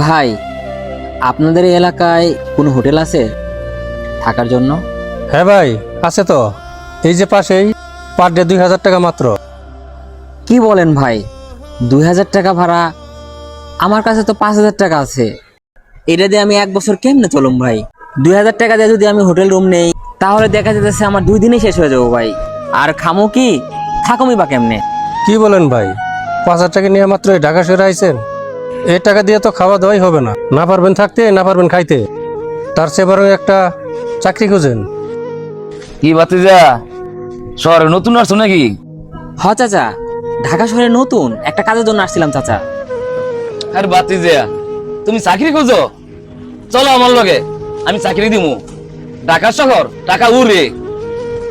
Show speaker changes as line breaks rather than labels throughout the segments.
ভাই, আপনাদের এই এলাকায় কোনো হোটেল আছে থাকার জন্য?
হ্যাঁ ভাই, আছে তো। এই যে পাশেই, পার ডে 2000 টাকা মাত্র।
কি বলেন ভাই, 2000 টাকা ভাড়া? আমার কাছে তো 5000 টাকা আছে। এটা দিয়ে আমি 1 বছর কেমনে চলুম ভাই? 2000 টাকা দিয়ে যদি আমি হোটেল রুম নেই তাহলে দেখা যেতেছে আমার 2 দিনেই শেষ হয়ে যাবো ভাই। আর খামো কি, থাকুমি বা কেমনে?
কি বলেন ভাই, 5000 টাকা নিয়ে মাত্র এই ঢাকা শহরে আইছেন? এই টাকা দিয়ে তো খাওয়া দাওয়াই হবে না, না পারবেন থাকতে, না পারবেন খাইতে। তার চেয়ে বরং একটা চাকরি খুঁজেন।
কি বাতিজা, শহরে নতুন আসছো নাকি?
চাচা, ঢাকা শহরে নতুন একটা কাজের জন্য আসছিলাম চাচা।
আরে বাতিজা, তুমি চাকরি খুঁজো? চলো আমার লগে, আমি চাকরি দিমু। ঢাকা শহর টাকা উড়ে,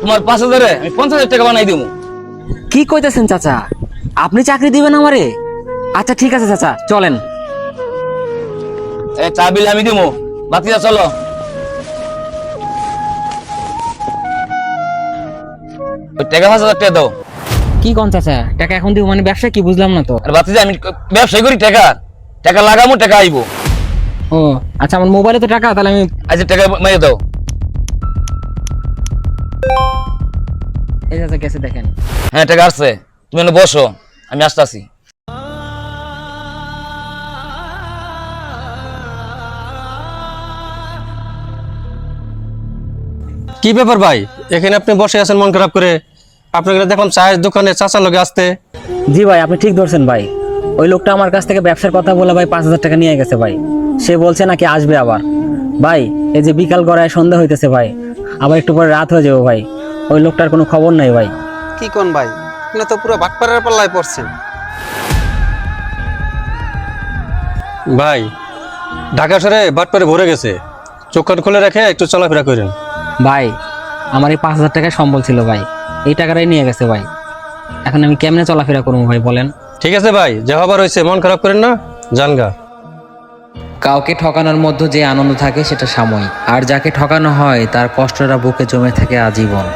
তোমার 5000-এ আমি 50,000 টাকা বানাই দিমু।
কি কইতেছেন চাচা, আপনি চাকরি দিবেন আমারে? আচ্ছা ঠিক আছে চাচা, চলেন।
এই চা বিল আমি দিমু। বাতিজা চলো। ওই টাকা 5000 টাকা দাও।
কি কোন চাচা, টাকা এখন দিব মানে ব্যবসা কি, বুঝলাম না তো।
আর বাতিজা, আমি ব্যবসা করি, টাকা টাকা লাগামু, টাকা আইবো।
ও আচ্ছা, আমার মোবাইলে তো টাকা, তাহলে আমি
আচ্ছা টাকা মাইরে দাও।
এই চাচা গেছে দেখেন।
হ্যাঁ টাকা আসছে, তুমি এনে বসো, আমি আসতেছি।
কি ব্যাপার ভাই, এখানে আপনি বসে আছেন মন খারাপ করে? আপনাকে দেখলাম চায়ের দোকানে চাচার লগে আসতে।
জি ভাই, আপনি ঠিক ধরছেন ভাই। ওই লোকটা আমার কাছ থেকে ব্যবসার কথা বলে ভাই 5000 টাকা নিয়ে গেছে ভাই। সে বলছে নাকি আসবে আবার। ভাই এই যে বিকাল গড়ায় সন্ধ্যা হইতেছে ভাই, আবার একটু পরে রাত হয়ে যাবে ভাই। ওই লোকটার কোনো খবর নাই ভাই।
কি কোন ভাই, আপনি তো পুরো বাটপাড়ার পাল্লায় পড়ছেন।
ভাই, ঢাকা শহরে বাটপারে ভরে গেছে, চোখ কান খুলে রেখে একটু চলাফেরা করেন।
ভাই আমার এই 5000 টাকায় সম্বল ছিল ভাই, এই টাকাটাই নিয়ে গেছে ভাই। এখন আমি কেমনে চলাফেরা করবো ভাই বলেন?
ঠিক আছে ভাই, যা হবার হয়েছে, মন খারাপ করেন না, জানগা।
কাউকে ঠকানোর মধ্যে যে আনন্দ থাকে সেটা সাময়িক, আর যাকে ঠকানো হয় তার কষ্টটা বুকে জমে থাকে আজীবন।